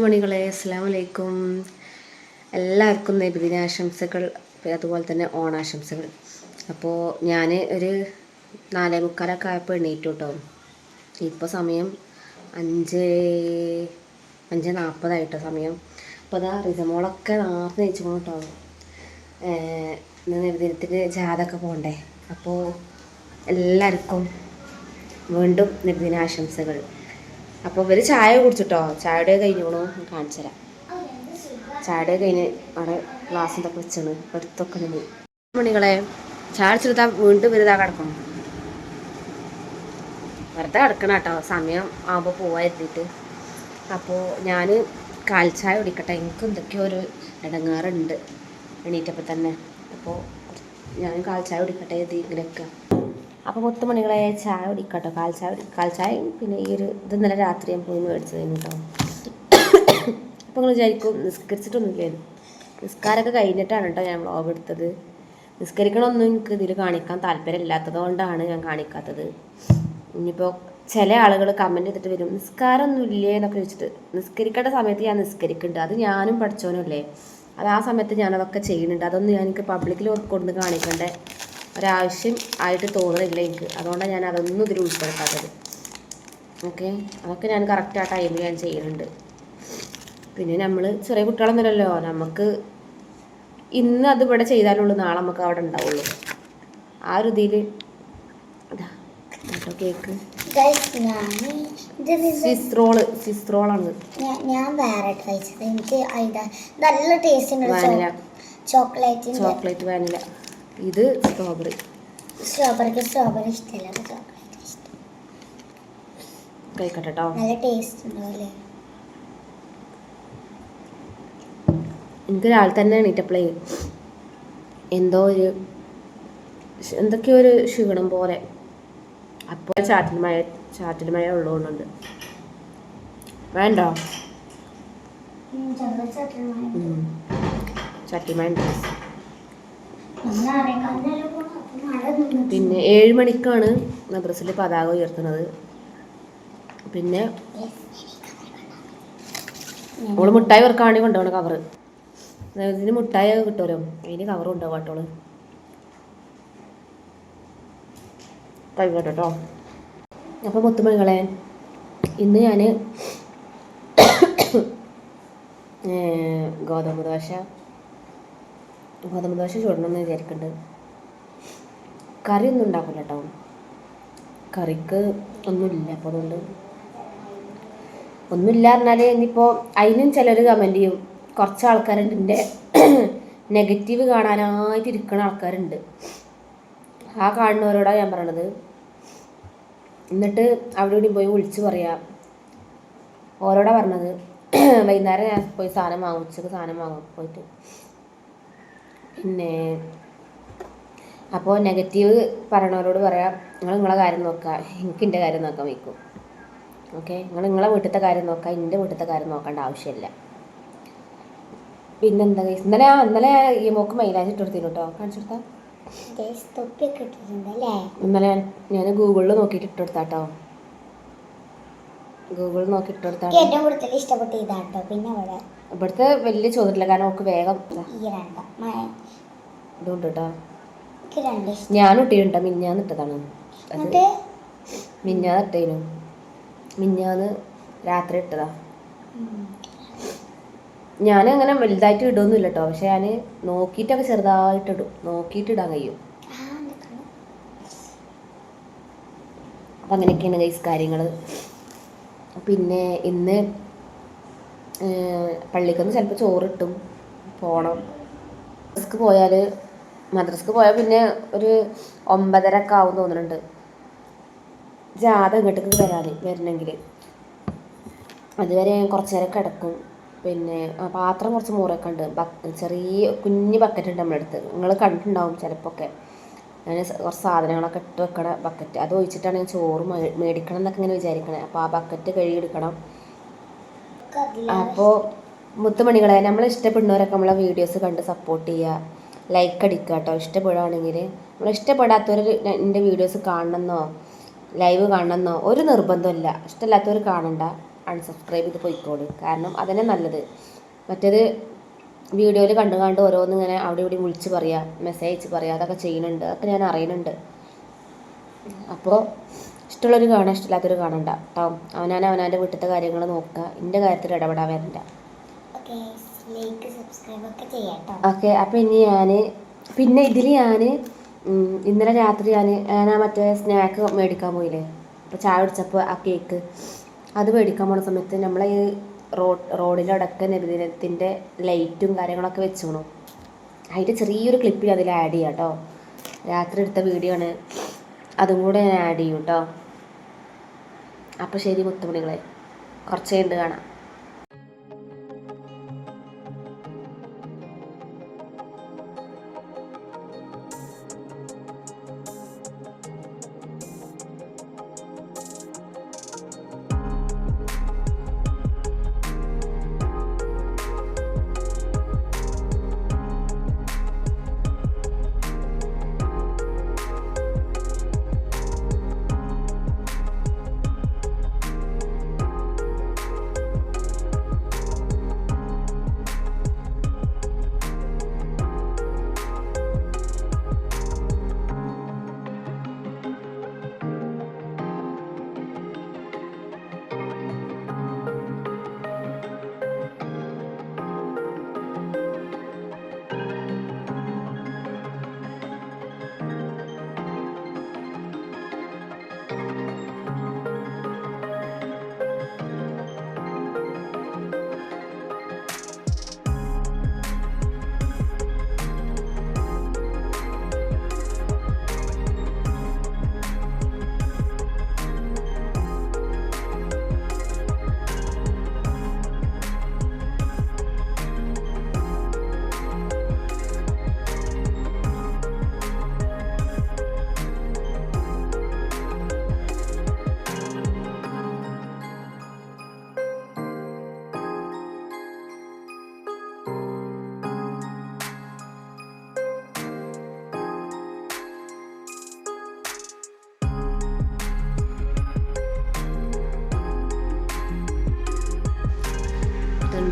മണികളെ അസ്സലാമു അലൈക്കും. എല്ലാവർക്കും നബിദിനാശംസകൾ, അതുപോലെ തന്നെ ഓണാശംസകൾ. അപ്പോൾ ഞാൻ ഒരു 4:45 ആയപ്പോൾ എണീറ്റു കേട്ടോ. ഇപ്പോൾ സമയം 5:40 സമയം. അപ്പോൾ അതാ റിസമോളൊക്കെ നേരത്തെ നയിച്ചു പോകണം കേട്ടോ. ഇന്ന് നബിദിനത്തിന് ജാഥയൊക്കെ പോകണ്ടേ. അപ്പോൾ എല്ലാവർക്കും വീണ്ടും നബിദിനാശംസകൾ. അപ്പോൾ ഇവർ ചായ കുടിച്ചിട്ടോ. ചായയുടെ കഴിഞ്ഞോണോ കാണിച്ചു തരാം. ചായയുടെ കഴിഞ്ഞ് അവിടെ ഗ്ലാസ് എന്തൊക്കെ വെച്ചാണ് എടുത്തൊക്കെ നിന്ന് മണികളെ ചായ അടിച്ചെടുത്താൽ വീണ്ടും വലുതാ കിടക്കണം. വെറുതെ കിടക്കണം കേട്ടോ, സമയം ആകുമ്പോൾ പോവാതിരുത്തിയിട്ട്. അപ്പോൾ ഞാൻ കാൽച്ചായ കുടിക്കട്ടെ. എനിക്ക് എന്തൊക്കെയോ ഒരു ഇടങ്ങാറുണ്ട് എണീറ്റപ്പോൾ തന്നെ. അപ്പോൾ ഞാൻ കാൽച്ചായ കുടിക്കട്ടെ ഇങ്ങനെയൊക്കെ. അപ്പോൾ 10 മണികളെ ചായ കുടിക്കട്ടോ. കാൽച്ചായയും പിന്നെ ഈ ഒരു ഇത് ഇന്നലെ രാത്രി ഞാൻ പോയി മേടിച്ചതായിരുന്നു കേട്ടോ. അപ്പോൾ നിങ്ങൾ വിചാരിക്കും നിസ്കരിച്ചിട്ടൊന്നുമില്ലേ. നിസ്കാരമൊക്കെ കഴിഞ്ഞിട്ടാണ് കേട്ടോ ഞാൻ വ്ളോഗ് എടുത്തത്. നിസ്കരിക്കണമൊന്നും എനിക്ക് ഇതിൽ കാണിക്കാൻ താല്പര്യമില്ലാത്തത് കൊണ്ടാണ് ഞാൻ കാണിക്കാത്തത്. ഇനിയിപ്പോൾ ചില ആളുകൾ കമൻറ്റ് ചെയ്തിട്ട് വരും, നിസ്കാരമൊന്നും ഇല്ലേ എന്നൊക്കെ ചോദിച്ചിട്ട്. നിസ്കരിക്കേണ്ട സമയത്ത് ഞാൻ നിസ്കരിക്കുന്നുണ്ട്, അത് ഞാനും പഠിച്ചോനല്ലേ. അത് ആ സമയത്ത് ഞാനതൊക്കെ ചെയ്യുന്നുണ്ട്. അതൊന്നും എനിക്ക് പബ്ലിക്കിൽ കൊണ്ട് കാണിക്കേണ്ട ഒരാവശ്യം ആയിട്ട് തോന്നുന്നില്ല എനിക്ക്. അതുകൊണ്ടാണ് ഞാൻ അതൊന്നും ഇതിൽ ഉൾപ്പെടുത്താത്തത്. ഓക്കെ, അതൊക്കെ ഞാൻ കറക്റ്റ് ആ ടൈമിൽ ഞാൻ ചെയ്യുന്നുണ്ട്. പിന്നെ നമ്മൾ ചെറിയ കുട്ടികളൊന്നുമില്ലല്ലോ, നമുക്ക് ഇന്ന് അത് ഇവിടെ ചെയ്താലുള്ളൂ നാളെ നമുക്ക് അവിടെ ഉണ്ടാവുള്ളൂ. ആ ഒരു ഇതിൽ കേട്ടോ കേക്ക് സ്വിസ് റോളാണ്. ഞാൻ വേറെ കഴിച്ചത്. എനിക്ക് നല്ല ടേസ്റ്റ് ഉണ്ട്. Vanilla chocolate vanilla. ഇത് സ്ട്രോബെറി ഇഷ്ടമല്ല, കഴിക്കട്ടെ കേട്ടോ. നല്ല ടേസ്റ്റ് ഉണ്ടാവില്ലേ. എനിക്ക് രാവിലെ തന്നെ എണീറ്റപ്പോഴേ എന്തൊക്കെയോ ഒരു ക്ഷീണം പോലെ. അപ്പോൾ ചാറ്റിൽ മഴ ഉള്ളതുകൊണ്ടുണ്ട്. വേണ്ടോ ചട്ടിമഴ ഉണ്ട്. പിന്നെ 7 മണിക്കാണ് മദ്രസയിൽ പതാക ഉയർത്തുന്നത്. പിന്നെ അവള് മുട്ടായി വെറുക്കാണെങ്കിൽ കൊണ്ടുപോകണം കവറ്. ഇതിന് മുട്ടായി കിട്ടുമല്ലോ, അതിന് കവർ കൊണ്ടുപോകാം കേട്ടോള്. കഴിക്കട്ടെ കേട്ടോ. അപ്പോൾ 10 മണികളെ ഇന്ന് ഞാൻ ഗോതമ്പ് ദോശ ചൂടണമെന്ന് വിചാരിക്കുന്നുണ്ട്. കറിയൊന്നും ഉണ്ടാക്കില്ല കേട്ടോ. കറിക്ക് ഒന്നുമില്ല. അപ്പോൾ അതുകൊണ്ട് ഒന്നുമില്ല പറഞ്ഞാൽ ഇനിയിപ്പോൾ അതിനും ചിലർ കമൻറ്റ് ചെയ്യും. കുറച്ച് ആൾക്കാരുണ്ട് എൻ്റെ നെഗറ്റീവ് കാണാനായിട്ട് ഇരിക്കുന്ന ആൾക്കാരുണ്ട്. ആ കാണുന്നവരോടാണ് ഞാൻ പറയണത്. എന്നിട്ട് അവിടെ ഇവിടെ പോയി വിളിച്ച് പറയാം. ഓരോടാണ് പറഞ്ഞത്. വൈകുന്നേരം ഞാൻ പോയി സാധനം വാങ്ങും, ഉച്ചക്ക് സാധനം വാങ്ങും പോയിട്ട്. പിന്നെ അപ്പോൾ നെഗറ്റീവ് പറയണവരോട് പറയാം, നിങ്ങളെ കാര്യം നോക്കുക, എനിക്ക് എൻ്റെ കാര്യം നോക്കാൻ വയ്ക്കും. ഓക്കെ, നിങ്ങളെ വീട്ടിലത്തെ കാര്യം നോക്കുക, എൻ്റെ വീട്ടിലത്തെ കാര്യം നോക്കേണ്ട ആവശ്യമില്ല. പിന്നെന്താ ഇന്നലെ ഈ മോക്ക് മൈലാഞ്ചി ഇട്ട് കൊടുത്തിരുന്നു കേട്ടോ. കാണിച്ചു കൊടുത്താൽ ഇന്നലെ ഞാൻ ഗൂഗിളിൽ നോക്കിയിട്ട് ഇട്ട് കൊടുത്താട്ടോ. ഗൂഗിളിൽ നോക്കി ഇട്ട് കൊടുത്താ ഇഷ്ടപ്പെട്ട ഇതാട്ടോ. പിന്നെ ഇവിടുത്തെ വലിയ ചോദിച്ചില്ല, കാരണം നമുക്ക് വേഗം ഇതുകൊണ്ട് കേട്ടോ. ഞാനും ഇട്ടിട്ടുണ്ടോ, മിഞ്ഞാന്ന് ഇട്ടതാണ്. മിഞ്ഞാന്ന് ഇട്ടേനു, മിഞ്ഞാന്ന് രാത്രി ഇട്ടതാ. ഞാനങ്ങനെ വലുതായിട്ട് ഇടുമൊന്നുമില്ല കേട്ടോ. പക്ഷെ ഞാൻ നോക്കിയിട്ടൊക്കെ ചെറുതായിട്ട് ഇടും, നോക്കിയിട്ട് ഇടാൻ കഴിയും. അപ്പം അങ്ങനെയൊക്കെയാണ് ഗൈസ് കാര്യങ്ങൾ. പിന്നെ ഇന്ന് പള്ളിക്കൊന്ന് ചിലപ്പോൾ ചോറിട്ടും പോകണം. മദ്രസക്ക് പോയാൽ പിന്നെ ഒരു 9:30 ആവും തോന്നുന്നുണ്ട് ജാഥ ഇങ്ങോട്ടേക്ക് വരണമെങ്കിൽ. അതുവരെ ഞാൻ കുറച്ച് നേരം കിടക്കും. പിന്നെ പാത്രം കുറച്ച് മൂറൊക്കെ ഉണ്ട്. ചെറിയ കുഞ്ഞ് ബക്കറ്റ് ഉണ്ട് നമ്മളടുത്ത്, നിങ്ങൾ കണ്ടിട്ടുണ്ടാവും ചിലപ്പോൾ ഒക്കെ. ഞാൻ കുറച്ച് സാധനങ്ങളൊക്കെ ഇട്ട് വെക്കണ ബക്കറ്റ്, അത് ഒഴിച്ചിട്ടാണ് ഞാൻ ചോറ് മേടിക്കണം എന്നൊക്കെ ഇങ്ങനെ വിചാരിക്കണേ. അപ്പോൾ ആ ബക്കറ്റ് കഴുകിയെടുക്കണം. അപ്പോൾ 10 മണികളെ നമ്മൾ ഇഷ്ടപ്പെടുന്നവരൊക്കെ നമ്മളെ വീഡിയോസ് കണ്ട് സപ്പോർട്ട് ചെയ്യുക, ലൈക്ക് അടിക്കുക കേട്ടോ. ഇഷ്ടപ്പെടുകയാണെങ്കിൽ. നമ്മൾ ഇഷ്ടപ്പെടാത്തവർ എൻ്റെ വീഡിയോസ് കാണണമെന്നോ ലൈവ് കാണണമെന്നോ ഒരു നിർബന്ധമില്ല. ഇഷ്ടമില്ലാത്തവർ കാണണ്ട. അൺസബ്സ്ക്രൈബ് ചെയ്ത് പോയിക്കോളൂ. കാരണം അതന്നെ നല്ലത്. മറ്റേത് വീഡിയോയിൽ കണ്ട് ഓരോന്ന് ഇങ്ങനെ അവിടെ ഇവിടെ വിളിച്ച് പറയുക, മെസ്സേജ് അയച്ച് പറയുക, അതൊക്കെ ചെയ്യുന്നുണ്ട്. അതൊക്കെ ഞാൻ അറിയുന്നുണ്ട്. അപ്പോൾ ഇഷ്ടമുള്ളവർ കാണാൻ, ഇഷ്ടമില്ലാത്തവർ കാണണ്ട കേട്ടോ. അവനാൻ്റെ വീട്ടിലത്തെ കാര്യങ്ങൾ നോക്കുക, എൻ്റെ കാര്യത്തിൽ ഇടപെടാൻ വരണ്ട. ഓക്കെ. അപ്പോൾ ഇനി പിന്നെ ഇതിൽ ഇന്നലെ രാത്രി ഞാൻ മറ്റേ സ്നാക്ക് മേടിക്കാൻ പോയില്ലേ, അപ്പോൾ ചായ കുടിച്ചപ്പോൾ ആ കേക്ക് അത് മേടിക്കാൻ പോണ സമയത്ത് നമ്മളെ ഈ റോഡിലടക്കം നബിദിനത്തിൻ്റെ ലൈറ്റും കാര്യങ്ങളൊക്കെ വെച്ചോണു. അതിൻ്റെ ചെറിയൊരു ക്ലിപ്പിൽ അതിൽ ആഡ് ചെയ്യാം കേട്ടോ. രാത്രി എടുത്ത വീഡിയോ ആണ്, അതും കൂടെ ഞാൻ ആഡ് ചെയ്യും കേട്ടോ. അപ്പോൾ ശരി മുത്തുമണികളെ, കുറച്ച് കഴിഞ്ഞ് കാണാം.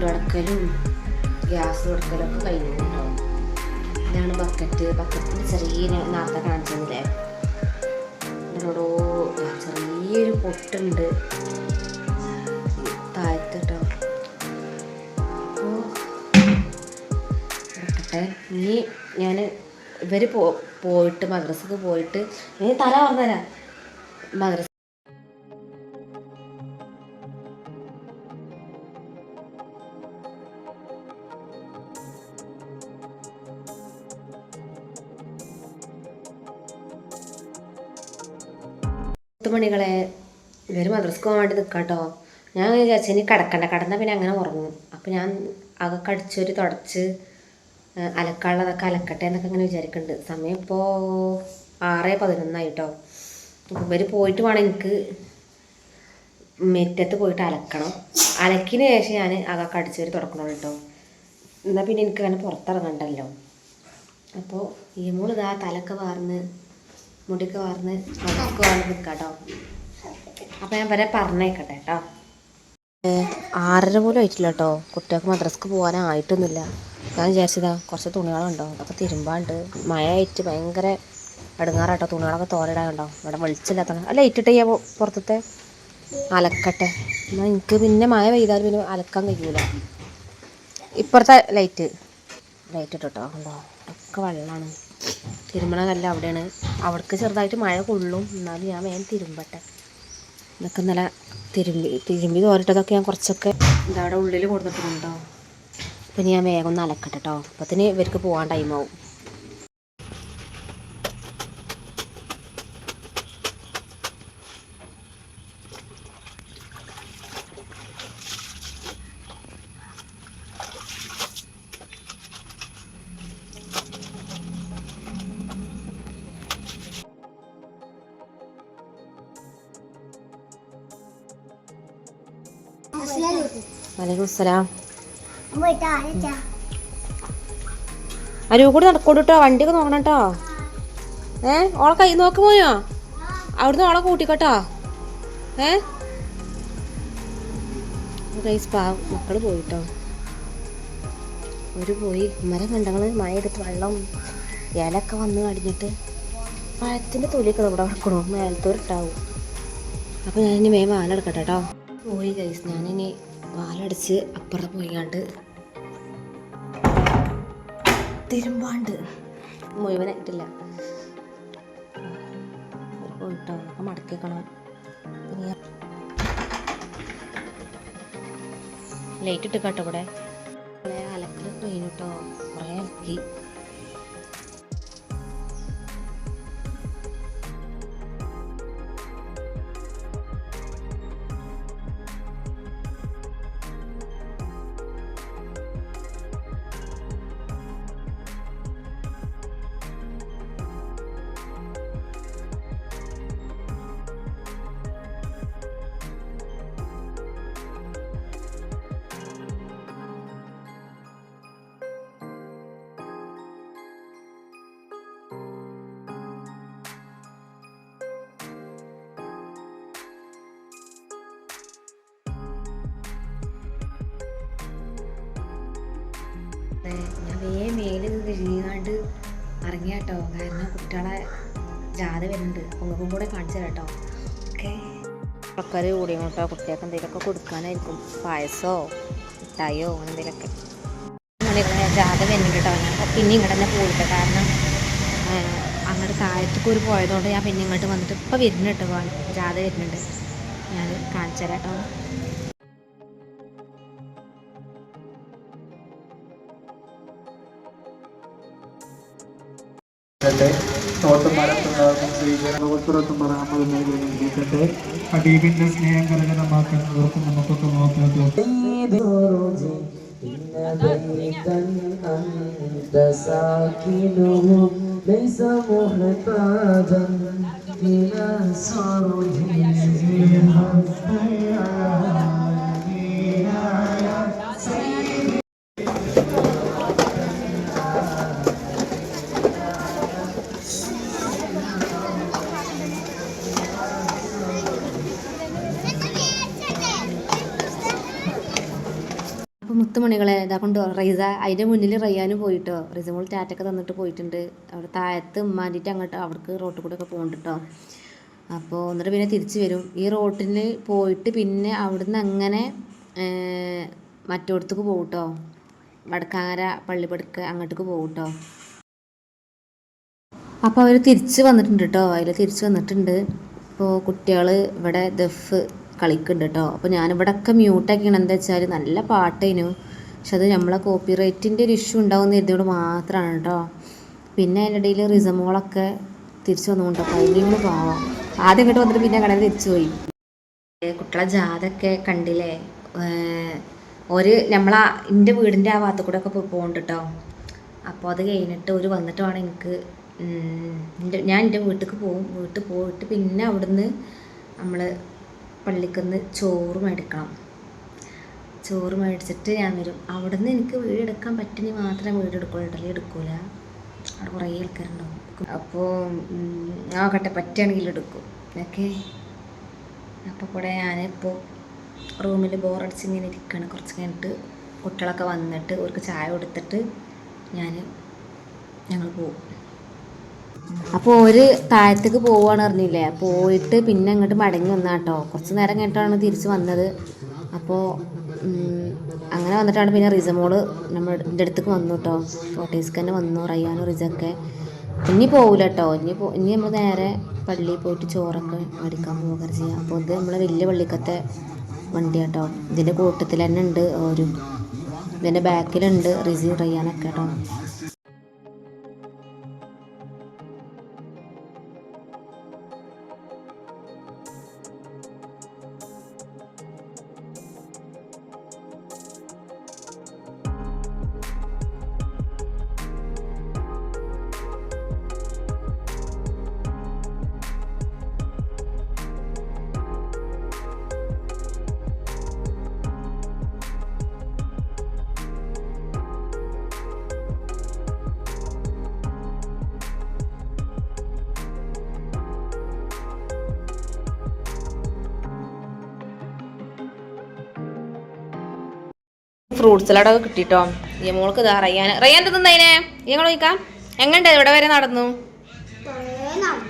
തുടക്കലും ഗ്യാസ് തുടക്കലൊക്കെ കഴിഞ്ഞു കേട്ടോ. ഇതാണ് ബക്കറ്റിന് ചെറിയ നേരത്തെ കാണിച്ചതില്ലേ, ഇതിനോടോ ചെറിയൊരു പൊട്ടുണ്ട് താഴത്ത് കേട്ടോ. അപ്പോൾ എടുക്കട്ടെ. ഇനി ഞാൻ ഇവർ പോയിട്ട് മദ്രസക്ക് പോയിട്ട് തല പറഞ്ഞുതരാം. മദ്രസ മണികളെ ഇവർ മദ്രസക്ക് പോകാൻ വേണ്ടി നിൽക്കാം കേട്ടോ. ഞാൻ വിചാരിച്ചു ഇനി കിടന്നാൽ പിന്നെ അങ്ങനെ ഉറങ്ങും. അപ്പോൾ ഞാൻ അതൊക്കെ അടിച്ചൊരു തുടച്ച് അലക്കാനുള്ളതൊക്കെ അലക്കട്ടെ എന്നൊക്കെ അങ്ങനെ വിചാരിക്കുന്നുണ്ട്. സമയം ഇപ്പോൾ 6:11 കേട്ടോ. അപ്പോൾ ഇവർ പോയിട്ട് വേണം എനിക്ക് മുറ്റത്ത് പോയിട്ട് അലക്കണം. അലക്കിന് ശേഷം ഞാൻ അതൊക്കെ അടിച്ചൊരു തുടക്കണം കേട്ടോ. എന്നാൽ പിന്നെ എനിക്ക് അങ്ങനെ പുറത്തിറങ്ങണ്ടല്ലോ. അപ്പോൾ ഈ മോള് ഇതാ തലക്കെ വാർന്ന് മുടിയൊക്കെ വാർന്ന് മദ്രസക്ക് വാർന്ന് നിൽക്കാം കേട്ടോ. അപ്പോൾ ഞാൻ വരെ പറഞ്ഞേക്കട്ടെ കേട്ടോ. 6:30 പോലും ആയിട്ടില്ല കേട്ടോ. കുട്ടികൾക്ക് മദ്രസക്ക് പോകാനായിട്ടൊന്നുമില്ല. ഞാൻ വിചാരിച്ചതാ കുറച്ച് തുണികളുണ്ടോ അതൊക്കെ തിരുമ്പാണ്ട്. മഴ ആയിട്ട് ഭയങ്കര എടുങ്ങാറാട്ടോ. തുണികളൊക്കെ തോരയിടാനുണ്ടോ. ഇവിടെ വെളിച്ചില്ലാത്ത അല്ല ഇട്ടിട്ട് ചെയ്യാൻ പുറത്തത്തെ അലക്കട്ടെ. എന്നാൽ എനിക്ക് പിന്നെ മഴ പെയ്താൽ പിന്നെ അലക്കാൻ കഴിയൂല. ഇപ്പുറത്തെ ലൈറ്റ് ഇട്ടോ ഉണ്ടോ, ഒക്കെ വെള്ളമാണ്. തിരുമ്പണ കല്ല് അവിടെയാണ്. അവിടേക്ക് ചെറുതായിട്ട് മഴ കൊള്ളും, എന്നാലും ഞാൻ വേഗം തിരുമ്പട്ടെ. ഇതൊക്കെ ഇന്നലെ തിരുമ്പി തോരിട്ടതൊക്കെ ഞാൻ കുറച്ചൊക്കെ എന്താ അവിടെ ഉള്ളിൽ കൊടുത്തിട്ടുണ്ടോ. പിന്നെ ഞാൻ വേഗം ഒന്ന് അലക്കട്ടെ കേട്ടോ. അപ്പത്തിന് ഇവർക്ക് പോകാൻ ടൈമാവും. വലൈക്കും അസ്സലാം. അരൂ കൂടി നടക്കോളൂ കേട്ടോ. വണ്ടിയൊക്കെ നോക്കണം കേട്ടോ. ഓളെ കൈ നോക്ക് പോയോ. അവിടുന്ന് ഓളെ കൂട്ടിക്കോട്ടോ. ഗൈസ് പാവം മക്കൾ പോയിട്ടോ. ഒരു പോയി മരം കണ്ടങ്ങൾ മഴ എടുത്ത് വെള്ളം ഇലയൊക്കെ വന്ന് കടിഞ്ഞിട്ട് പഴത്തിൻ്റെ തൊലിയൊക്കെ ഇവിടെ വെക്കണോ മേലത്തോരിട്ടാവും. അപ്പോൾ ഞാനിനി വേഗം വാലെടുക്കട്ടെ കേട്ടോ. പോയി ഗൈസ് ഞാനിനി വാലടിച്ച് അപ്പുറത്ത് പോയിക്കാണ്ട് തിരുമ്പാണ്ട് മുഴുവനായിട്ടില്ല പോയിട്ടോ. ഒക്കെ മടക്കി വെക്കണം. പിന്നെ ലൈറ്റ് ഇട്ട് കേട്ടോ. ഇവിടെ അലക്കൽ ട്രെയിൻ കേട്ടോ. കുറേ അലക്കി. ഞാൻ വേഗം മേല് തിരിഞ്ഞാണ്ട് ഇറങ്ങിയ കേട്ടോ. കാരണം കുട്ടികളെ ജാഥ വരുന്നുണ്ട്. ഒന്നും കൂടെ കാണിച്ചു തരാം കേട്ടോ. ഓക്കെ ആൾക്കാർ കൂടിയും കേട്ടോ. കുട്ടികൾക്ക് എന്തെങ്കിലുമൊക്കെ കൊടുക്കാനായിരിക്കും. പായസമോ മിഠായിയോ അങ്ങനെ എന്തെങ്കിലുമൊക്കെ. ജാഥ വരുന്നുണ്ട് കേട്ടോ. ഞാൻ പിന്നെ ഇങ്ങോട്ട് തന്നെ പോയിട്ട് കാരണം അങ്ങോട്ട് താഴത്തേക്ക് ഒരു പോയതുകൊണ്ട് ഞാൻ പിന്നെ ഇങ്ങോട്ട് വന്നിട്ട് ഇപ്പോൾ വരുന്നുണ്ട് കേട്ടോ. ജാഥ വരുന്നുണ്ട്. ഞാൻ കാണിച്ചു തരാം കേട്ടോ. ഹബീബിന്റെ സ്നേഹം കരകരമാക്കാൻ ഓർക്കും നമുക്കൊക്കെ നോക്കാം. അപ്പോൾ മുത്തുമണികളെ ഇതാ കൊണ്ട് റൈസ അതിൻ്റെ മുന്നിൽ റയ്യാനും പോയിട്ടോ. റിസമോൾ ടാറ്റൊക്കെ തന്നിട്ട് പോയിട്ടുണ്ട്. അവിടെ താഴത്ത് ഉമ്മാണ്ടിട്ട് അങ്ങോട്ട് അവർക്ക് റോട്ടിൽ കൂടെ ഒക്കെ പോകുന്നുണ്ട് കേട്ടോ. അപ്പോൾ എന്നിട്ട് പിന്നെ തിരിച്ച് വരും. ഈ റോട്ടിൽ പോയിട്ട് പിന്നെ അവിടുന്ന് അങ്ങനെ മറ്റോടത്തേക്ക് പോകും കേട്ടോ. വടക്കാങ്ങര പള്ളിപ്പടുക്ക അങ്ങോട്ടേക്ക് പോകും കേട്ടോ. അപ്പോൾ അവർ തിരിച്ച് വന്നിട്ടുണ്ട് കേട്ടോ. അതിൽ തിരിച്ച് വന്നിട്ടുണ്ട്. ഇപ്പോൾ കുട്ടികൾ ഇവിടെ ദഫ് കളിക്കുന്നുണ്ട് കേട്ടോ. അപ്പോൾ ഞാനിവിടെ ഒക്കെ മ്യൂട്ടാക്കിയാണ്. എന്താ വെച്ചാൽ നല്ല പാട്ടേനു. പക്ഷെ അത് നമ്മളെ കോപ്പി റൈറ്റിൻ്റെ ഒരു ഇഷ്യൂ ഉണ്ടാവുമെന്ന് കരുതിയോട് മാത്രമാണ് കേട്ടോ. പിന്നെ അതിൻ്റെ ഇടയിൽ റിസമോളൊക്കെ തിരിച്ചു വന്നുകൊണ്ടോ. കഴിഞ്ഞു പാവാം. ആദ്യം ഇങ്ങോട്ട് വന്നിട്ട് പിന്നെ കടയിൽ തിരിച്ചു പോയി. കുട്ടികളെ ജാതൊക്കെ കണ്ടില്ലേ. നമ്മളാ എൻ്റെ വീടിൻ്റെ ആ ഭാഗത്തു കൂടെ ഒക്കെ പോകുന്നുണ്ട് കേട്ടോ. അപ്പോൾ അത് കഴിഞ്ഞിട്ട് ഒരു വന്നിട്ട് വേണം എനിക്ക് ഞാൻ എൻ്റെ വീട്ടിലേക്ക് പോകും. വീട്ടിൽ പോയിട്ട് പിന്നെ അവിടുന്ന് നമ്മൾ പള്ളിക്കുന്ന് ചോറ് മേടിക്കണം. ചോറ് മേടിച്ചിട്ട് ഞാൻ വരും. അവിടുന്ന് എനിക്ക് വീടെടുക്കാൻ പറ്റുമെങ്കിൽ മാത്രമേ വീടെടുക്കുള്ളൂ. ഇടലേ എടുക്കൂല. അവിടെ കുറേ ആൾക്കാരുണ്ടാവും. അപ്പോൾ നോക്കട്ടെ പറ്റുകയാണെങ്കിൽ എടുക്കും. ഓക്കെ. അപ്പോൾ കൂടെ ഞാനിപ്പോൾ റൂമിൽ ബോറടിച്ച് ഇങ്ങനെ ഇരിക്കുകയാണ്. കുറച്ച് കഴിഞ്ഞിട്ട് കുട്ടികളൊക്കെ വന്നിട്ട് അവർക്ക് ചായ കൊടുത്തിട്ട് ഞങ്ങൾ പോകും. അപ്പോൾ ഒരു താഴത്തേക്ക് പോവുകയാണ് അറിഞ്ഞില്ലേ. പോയിട്ട് പിന്നെ അങ്ങോട്ട് മടങ്ങി വന്നാട്ടോ. കുറച്ച് നേരം കഴിഞ്ഞിട്ടാണ് തിരിച്ച് വന്നത്. അപ്പോൾ അങ്ങനെ വന്നിട്ടാണ് പിന്നെ റിസമോള് എൻ്റെ അടുത്തേക്ക് വന്നു കേട്ടോ. ഫോട്ടോസ്ക്ക് തന്നെ വന്നു. റയ്യാനും റിസൊക്കെ ഇനി പോകില്ല കേട്ടോ. ഇനി നമ്മൾ നേരെ പള്ളിയിൽ പോയിട്ട് ചോറൊക്കെ മേടിക്കാൻ പോകുക ചെയ്യാം. അപ്പോൾ ഇത് നമ്മളെ വലിയ പള്ളിക്കത്തെ വണ്ടി കേട്ടോ. ഇതിൻ്റെ കൂട്ടത്തിൽ തന്നെ ഉണ്ട് ഇതിൻ്റെ ബാക്കിലുണ്ട് റിസി റയ്യാനൊക്കെ കേട്ടോ. ഫ്രൂട്ട് സലാഡൊക്കെ കിട്ടിട്ടോ. ഈ മോൾക്ക് ഇതാ റയ്യാൻ തിന്നതിനെ ഞങ്ങൾ നോക്കാം എങ്ങനെയുണ്ട് ഇവിടെ വരെ നടന്നു.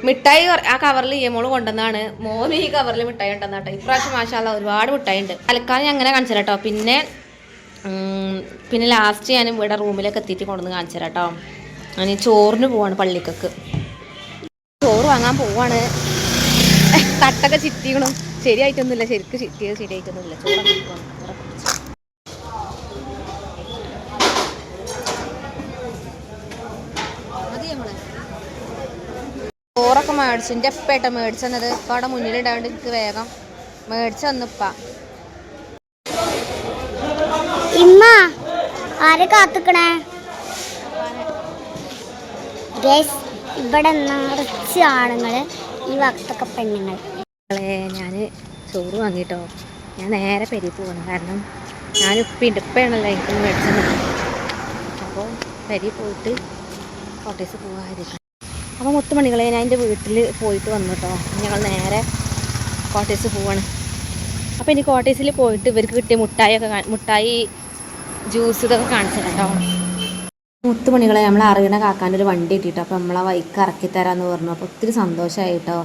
മിഠായി ആ കവറിൽ ഈ മോള് കൊണ്ടുവന്നാണ്. മോന് ഈ കവറിൽ മിഠായി ഉണ്ടെന്നാട്ടോ. ഇപ്രാവശ്യം മാഷാല്ലാ ഒരുപാട് മിഠായി ഉണ്ട്. തൽക്കാലം ഞാൻ അങ്ങനെ കാണിച്ചു തരാം കേട്ടോ. പിന്നെ ലാസ്റ്റ് ഞാൻ ഇവിടെ റൂമിലൊക്കെ എത്തിയിട്ട് കൊണ്ടുവന്ന് കാണിച്ചു തരാം കേട്ടോ. ഞാൻ ചോറിന് പോവാണ് പള്ളിക്കൊക്കെ. ചോറ് വാങ്ങാൻ പോവാണ്. തട്ടൊക്കെ ചിറ്റിക്കണം. ശരിയായിട്ടൊന്നുമില്ല, ശരിക്കും ചിറ്റിയത് ശരിയായിട്ടൊന്നുമില്ല. ചോറൊക്കെ മേടിച്ചു. എൻ്റെ എപ്പേട്ട മേടിച്ചെന്നത് ഇപ്പം അവിടെ മുന്നിലിടാണ്ട് എനിക്ക് വേഗം മേടിച്ചു തന്നിപ്പ. ഇമ്മ ആരെ കാത്തുക്കണേ? ഇവിടെ നിറച്ച് ആണുങ്ങള്, ഈ വക്തൊക്കെ പെണ്ണുങ്ങൾ. ഞാൻ ചോറ് വാങ്ങിട്ടോ. ഞാൻ നേരെ പെരി പോകണം. കാരണം ഞാൻ ഉപ്പയാണല്ലോ എനിക്കൊന്ന് മേടിച്ചത്. അപ്പോൾ പെരി പോയിട്ട് കോട്ടേഴ്സ് പോകാതിരിക്കണം. അപ്പോൾ മുത്തുമണികളെ ഞാൻ എൻ്റെ വീട്ടിൽ പോയിട്ട് വന്നു കേട്ടോ. ഞങ്ങൾ നേരെ കോട്ടേഴ്സ് പോവാണ്. അപ്പോൾ ഇനി കോട്ടേഴ്സിൽ പോയിട്ട് ഇവർക്ക് കിട്ടിയ മുട്ടായി ജ്യൂസ് ഇതൊക്കെ കാണിച്ചു കേട്ടോ. മുത്തുമണികളെ നമ്മൾ അറിയണ കാക്കാൻ്റെ ഒരു വണ്ടി കിട്ടിയിട്ടോ. അപ്പോൾ നമ്മളെ വൈക്ക് ഇറക്കി തരാമെന്ന് പറഞ്ഞു. അപ്പോൾ ഒത്തിരി സന്തോഷമായി കേട്ടോ.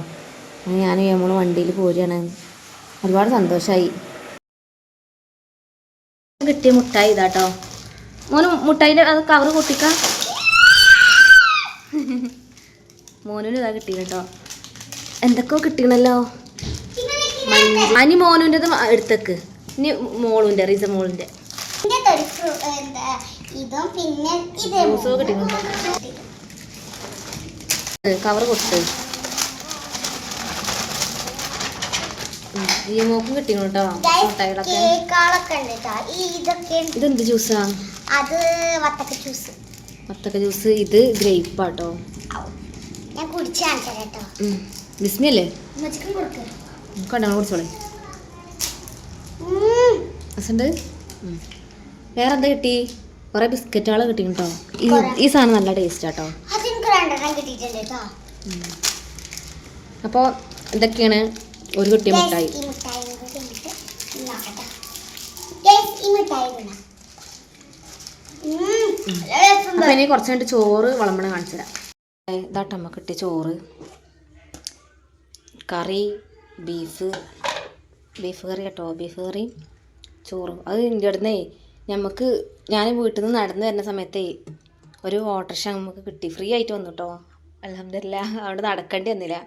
ഞാൻ നമ്മൾ വണ്ടിയിൽ പോരുകയാണ്. ഒരുപാട് സന്തോഷമായി. കിട്ടിയ മുട്ടായി ഇതാട്ടോ. മോന് മുട്ടായിൻ്റെ അത് കവറ് പൊട്ടിക്കാം. മോനൂന് ഇതാ കിട്ടി കേട്ടോ. എന്തൊക്കെയോ കിട്ടിയണല്ലോ. അനി മോനുൻ്റെത് എടുത്തേക്ക്. ഇനി മോളുൻ്റെ റീസ മോളിൻ്റെ ജ്യൂസോ കിട്ടി. കവറ് പൊട്ട് ഈ മോക്കും കിട്ടിയോ കേട്ടോ മുട്ടായികളൊക്കെ. ഇതെന്ത് ജ്യൂസാ? അത് വത്തക്ക ജ്യൂസ്. ഇത് ഗ്രേപ്പാട്ടോ. ഞാൻ കുടിച്ചാട്ടോ. ബിസ്മിയല്ലേ കണ്ടോ കുടിച്ചോളെ. അസുണ്ട്. വേറെ എന്താ കിട്ടി? കുറെ ബിസ്ക്കറ്റുകൾ കിട്ടി കേട്ടോ. ഈ സാധനം നല്ല ടേസ്റ്റ് ആട്ടോ. അപ്പോൾ ഇതൊക്കെയാണ് ഒരു കിട്ടിയ മിഠായി. അപ്പം ഇനി കുറച്ച് കഴിഞ്ഞിട്ട് ചോറ് വിളമ്പണം കാണിച്ചു തരാം. ഇതാട്ടോ അമ്മ കിട്ടിയ ചോറ്. കറി ബീഫ് കറി കേട്ടോ. ബീഫ് കറി ചോറും. അത് എൻ്റെ അടുന്നേ ഞാൻ വീട്ടിൽ നിന്ന് നടന്നു വരുന്ന സമയത്തേ ഒരു ഓട്ടോറിക്ഷ നമുക്ക് കിട്ടി. ഫ്രീ ആയിട്ട് വന്നു കേട്ടോ. അൽഹംദുലില്ലാ. അവിടെ നടക്കേണ്ടി വന്നില്ല.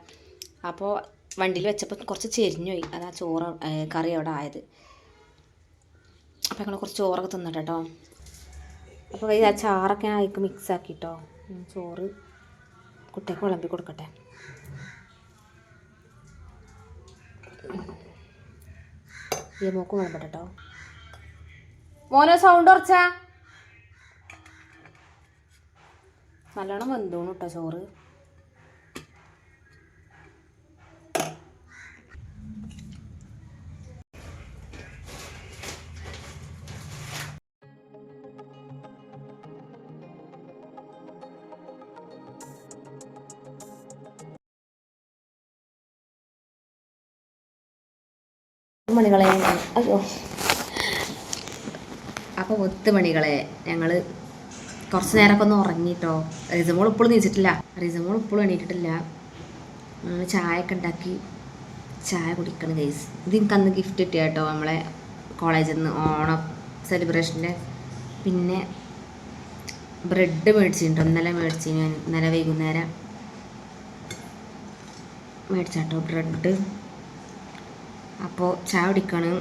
അപ്പോൾ വണ്ടിയിൽ വെച്ചപ്പോൾ കുറച്ച് ചെരിഞ്ഞു പോയി. അതാ ചോറ് കറി അവിടെ ആയത്. അപ്പോൾ ഞങ്ങൾ കുറച്ച് ചോറൊക്കെ തിന്നട്ടെ കേട്ടോ. അപ്പോൾ ആ ചാറൊക്കെ അതിലേക്ക് മിക്സ് ആക്കിട്ടോ. ചോറ് കുട്ടിയൊക്കെ വിളമ്പി കൊടുക്കട്ടെ. ഈ മോക്ക് വിളമ്പട്ടെ കേട്ടോ. മോനെ സൗണ്ട് കുറച്ചാ. നല്ലോണം വെന്തോണു കേട്ടോ ചോറ്. മണികളെ അയ്യോ. അപ്പോൾ മുത്തുമണികളെ ഞങ്ങൾ കുറച്ച് നേരമൊക്കെ ഒന്ന് ഉറങ്ങിട്ടോ. റിസമോൾ ഇപ്പോഴും നീച്ചിട്ടില്ല. റിസമോൾ ഇപ്പോഴും എണീറ്റിട്ടില്ല. ചായ ഒക്കെ ഉണ്ടാക്കി ചായ കുടിക്കണം ഗൈസ്. ഇത് എനിക്ക് അന്ന് ഗിഫ്റ്റ് കിട്ടിയ കേട്ടോ നമ്മളെ കോളേജിൽ നിന്ന് ഓണം സെലിബ്രേഷൻ്റെ. പിന്നെ ബ്രെഡ് മേടിച്ചിട്ടുണ്ടോ. ഇന്നലെ മേടിച്ചു. ഞാൻ ഇന്നലെ വൈകുന്നേരം മേടിച്ചാട്ടോ ബ്രെഡ്. അപ്പോൾ ചായ കുടിക്കണം.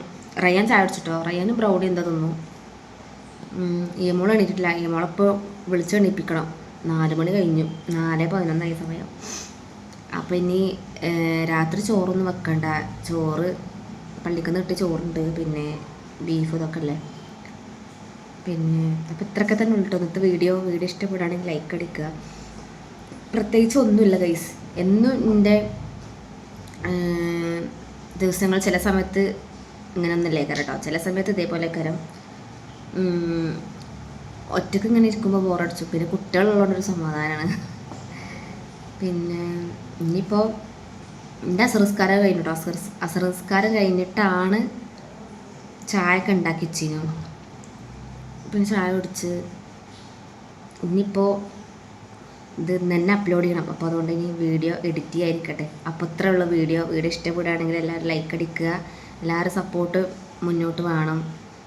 റയ്യാൻ ചായ കുടിച്ചിട്ടോ. റയ്യാനും ബ്രൗഡി എന്താ തിന്നു. ഈമോൾ എണീറ്റിട്ടില്ല. ഈമോളിപ്പോൾ വിളിച്ചെണീപ്പിക്കണം. 4 മണി കഴിഞ്ഞു. 4:11 സമയം. അപ്പോൾ ഇനി രാത്രി ചോറൊന്നും വെക്കണ്ട. ചോറ് പള്ളിക്ക് നിന്ന് കിട്ടിയ ചോറുണ്ട്. പിന്നെ ബീഫ് ഇതൊക്കെ അല്ലേ. പിന്നെ അപ്പോൾ ഇത്രയൊക്കെ തന്നെ ഉള്ളൂ ഇന്നത്തെ വീഡിയോ ഇഷ്ടപ്പെടുകയാണെങ്കിൽ ലൈക്ക് അടിക്കുക. പ്രത്യേകിച്ച് ഒന്നുമില്ല ഗൈസ്. എന്നും എൻ്റെ ദിവസങ്ങൾ ചില സമയത്ത് ഇങ്ങനെയൊന്നുമില്ലേ കേട്ടോ. ചില സമയത്ത് ഇതേപോലെ കരം ഒറ്റക്ക് ഇങ്ങനെ ഇരിക്കുമ്പോൾ ബോറടിച്ചു. പിന്നെ കുട്ടികളുള്ളതുകൊണ്ടൊരു സമാധാനമാണ്. പിന്നെ ഇനിയിപ്പോൾ എൻ്റെ അസറസ്കാരം കഴിഞ്ഞു കേട്ടോ. അസറസ്കാരം കഴിഞ്ഞിട്ടാണ് ചായ ഒക്കെ ഉണ്ടാക്കി വെച്ചിരുന്നു. പിന്നെ ചായ കുടിച്ച് ഇനിയിപ്പോൾ ഇത് തന്നെ അപ്ലോഡ് ചെയ്യണം. അപ്പോൾ അതുകൊണ്ട് ഇനി വീഡിയോ എഡിറ്റ് ചെയ്യാതിരിക്കട്ടെ. അപ്പോൾ ഇത്രേ ഉള്ളൂ വീഡിയോ ഇഷ്ടപ്പെടുകയാണെങ്കിൽ എല്ലാവരും ലൈക്ക് അടിക്കുക. എല്ലാവരും സപ്പോർട്ട് മുന്നോട്ട് വേണം.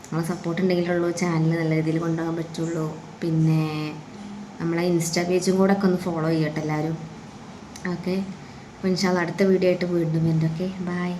നമ്മളെ സപ്പോർട്ട് ഉണ്ടെങ്കിലുള്ളൂ ചാനൽ നല്ല രീതിയിൽ കൊണ്ടുപോകാൻ പറ്റുള്ളൂ. പിന്നെ നമ്മളെ ഇൻസ്റ്റാ പേജും കൂടെ ഒക്കെ ഒന്ന് ഫോളോ ചെയ്യട്ടെ എല്ലാവരും. ഓക്കെ, അപ്പോൾ ഇൻഷാ അല്ലാഹ് അടുത്ത വീഡിയോ ആയിട്ട് വീണ്ടും വരും. Okay, by.